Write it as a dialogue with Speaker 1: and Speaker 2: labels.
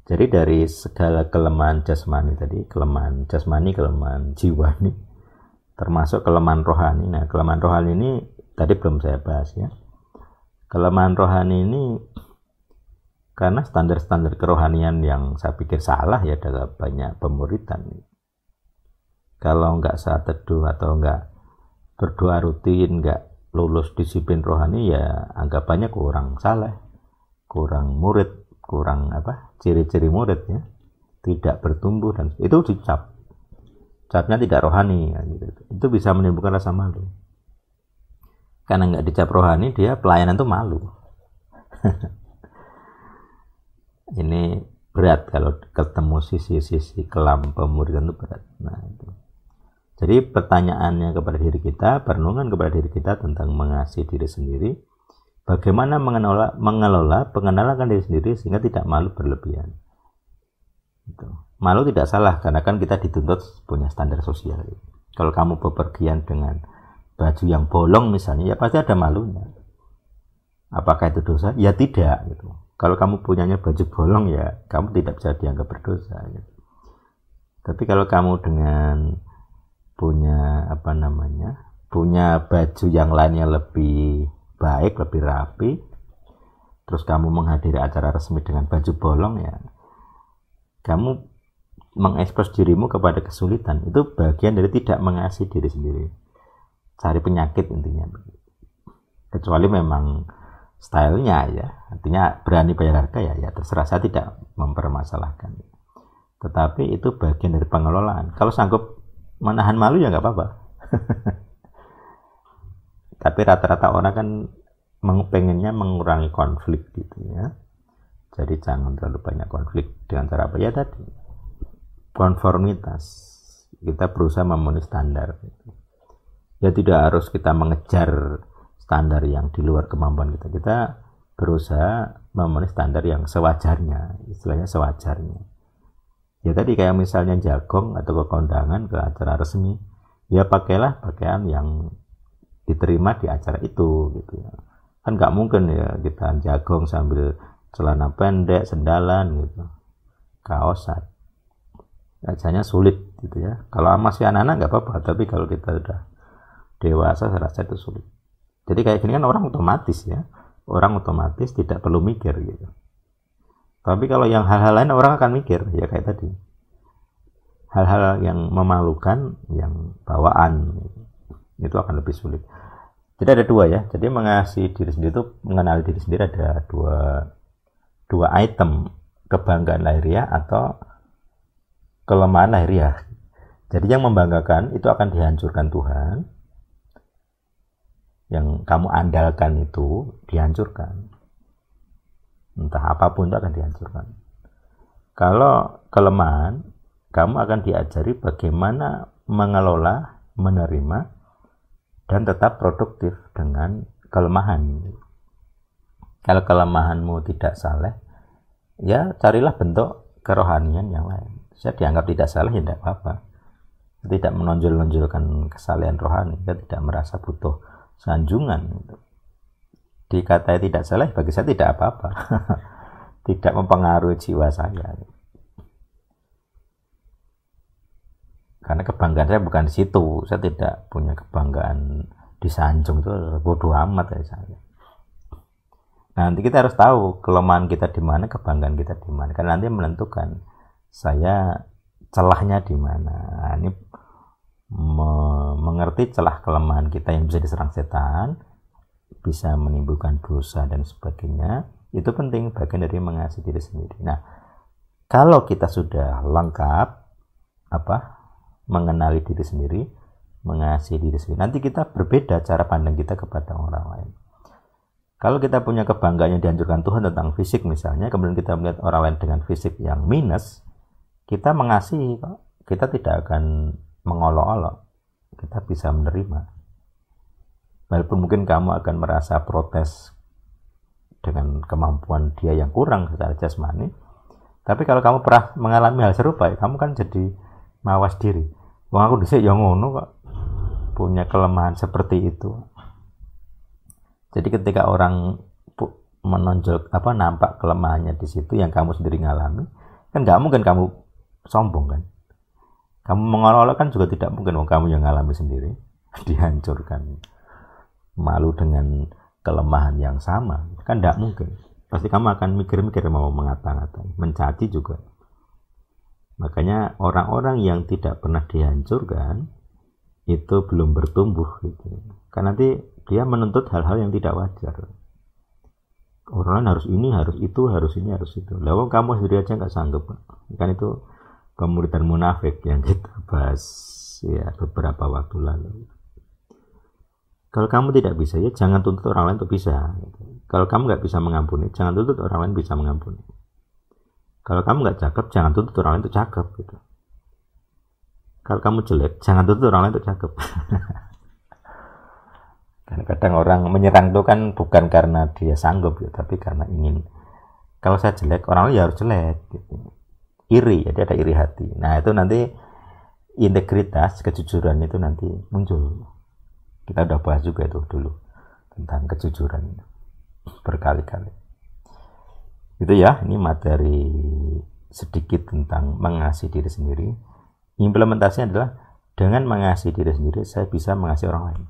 Speaker 1: Jadi dari segala kelemahan jasmani tadi, kelemahan jasmani, kelemahan jiwani, termasuk kelemahan rohani. Nah, kelemahan rohani ini tadi belum saya bahas ya. Kelemahan rohani ini karena standar-standar kerohanian yang saya pikir salah ya, ada banyak pemuritan. Kalau nggak saat teduh atau nggak berdoa rutin, nggak lulus disiplin rohani, ya anggapannya kurang saleh, kurang murid, kurang ciri-ciri murid ya, tidak bertumbuh, dan itu capnya tidak rohani ya, gitu. Itu bisa menimbulkan rasa malu. Karena nggak dicap rohani, dia pelayanan tuh malu. Ini berat kalau ketemu sisi-sisi kelam pemuridan itu berat. Nah, itu. Jadi pertanyaannya kepada diri kita, perenungan kepada diri kita tentang mengasihi diri sendiri, bagaimana mengelola pengenalan diri sendiri sehingga tidak malu berlebihan. Gitu. Malu tidak salah karena kan kita dituntut punya standar sosial. Kalau kamu bepergian dengan baju yang bolong misalnya, ya pasti ada malunya. Apakah itu dosa? Ya tidak. Gitu. Kalau kamu punyanya baju bolong, ya kamu tidak bisa dianggap berdosa. Gitu. Tapi kalau kamu dengan punya punya baju yang lainnya lebih baik, lebih rapi, terus kamu menghadiri acara resmi dengan baju bolong, ya kamu mengekspos dirimu kepada kesulitan. Itu bagian dari tidak mengasihi diri sendiri, cari penyakit intinya. Kecuali memang stylenya ya, artinya berani bayar harga, ya terserah, saya tidak mempermasalahkan. Tetapi itu bagian dari pengelolaan. Kalau sanggup menahan malu ya nggak apa-apa. Tapi rata-rata orang kan pengennya mengurangi konflik gitu ya. Jadi jangan terlalu banyak konflik dengan cara apa ya tadi, konformitas. Kita berusaha memenuhi standar gitu. Ya tidak harus kita mengejar standar yang di luar kemampuan kita. Kita berusaha memenuhi standar yang sewajarnya, istilahnya sewajarnya. Ya tadi kayak misalnya jagong atau ke kondangan, ke acara resmi, ya pakailah pakaian yang diterima di acara itu gitu ya. Kan nggak mungkin ya kita jagong sambil celana pendek, sendalan gitu, kaosan. Rasanya sulit gitu ya. Kalau masih anak-anak nggak apa-apa, tapi kalau kita udah dewasa saya rasa itu sulit. Jadi kayak gini kan orang otomatis ya, orang otomatis tidak perlu mikir gitu. Tapi kalau yang hal-hal lain orang akan mikir, ya kayak tadi, hal-hal yang memalukan, yang bawaan gitu, itu akan lebih sulit. Jadi ada dua ya. Jadi mengasihi diri sendiri itu, mengenali diri sendiri ada dua item, kebanggaan lahiriah atau kelemahan lahiriah. Jadi yang membanggakan itu akan dihancurkan Tuhan, yang kamu andalkan itu dihancurkan. Entah apapun itu akan dihancurkan. Kalau kelemahan, kamu akan diajari bagaimana mengelola, menerima, dan tetap produktif dengan kelemahan. Kalau kelemahanmu tidak saleh, ya carilah bentuk kerohanian yang lain. Saya dianggap tidak saleh, ya tidak apa-apa. Tidak menonjol-nonjolkan kesalehan rohani, saya tidak merasa butuh sanjungan. Dikatai tidak saleh, bagi saya tidak apa-apa. Tidak mempengaruhi jiwa saya. Karena kebanggaan saya bukan di situ. Saya tidak punya kebanggaan disanjung, itu bodoh amat dari saya. Nah, nanti kita harus tahu kelemahan kita di mana, kebanggaan kita di mana. Karena nanti menentukan saya celahnya di mana. Nah, ini mengerti celah kelemahan kita yang bisa diserang setan, bisa menimbulkan dosa dan sebagainya, itu penting, bagian dari mengasihi diri sendiri. Nah, kalau kita sudah lengkap mengenali diri sendiri, mengasihi diri sendiri, nanti kita berbeda cara pandang kita kepada orang lain. Kalau kita punya kebanggaan yang dianjurkan Tuhan tentang fisik misalnya, kemudian kita melihat orang lain dengan fisik yang minus, kita mengasihi kok. Kita tidak akan mengolok-olok, kita bisa menerima. Walaupun mungkin kamu akan merasa protes dengan kemampuan dia yang kurang secara jasmani, tapi kalau kamu pernah mengalami hal serupa, kamu kan jadi mawas diri. Wong aku dhisik ya ngono kok, punya kelemahan seperti itu. Jadi ketika orang menonjol nampak kelemahannya di situ yang kamu sendiri ngalami, Kan nggak mungkin kamu sombong kan. Kamu mengolok-olok kan juga tidak mungkin, kamu yang ngalami sendiri dihancurkan, malu dengan kelemahan yang sama, kan tidak mungkin. Pasti kamu akan mikir-mikir mau mengata-ngatai, mencaci juga. Makanya orang-orang yang tidak pernah dihancurkan itu belum bertumbuh gitu. Karena nanti dia menuntut hal-hal yang tidak wajar. Orang lain harus ini, harus itu, harus ini, harus itu. Lalu kamu sendiri aja nggak sanggup. Kan itu pemuridan munafik yang kita bahas ya beberapa waktu lalu. Kalau kamu tidak bisa, ya jangan tuntut orang lain untuk bisa. Kalau kamu nggak bisa mengampuni, jangan tuntut orang lain bisa mengampuni. Kalau kamu nggak cakep, jangan tuntut orang lain untuk cakep gitu. Kalau kamu jelek, jangan tuntut orang lain untuk cakep. Kadang-kadang orang menyerang itu kan bukan karena dia sanggup ya, tapi karena ingin. Kalau saya jelek, orang lain ya harus jelek gitu. Iri, jadi ada iri hati. Nah itu nanti integritas, kejujuran itu nanti muncul. Kita udah bahas juga itu dulu tentang kejujuran berkali-kali. Itu ya, ini materi sedikit tentang mengasihi diri sendiri. Implementasinya adalah dengan mengasihi diri sendiri, saya bisa mengasihi orang lain.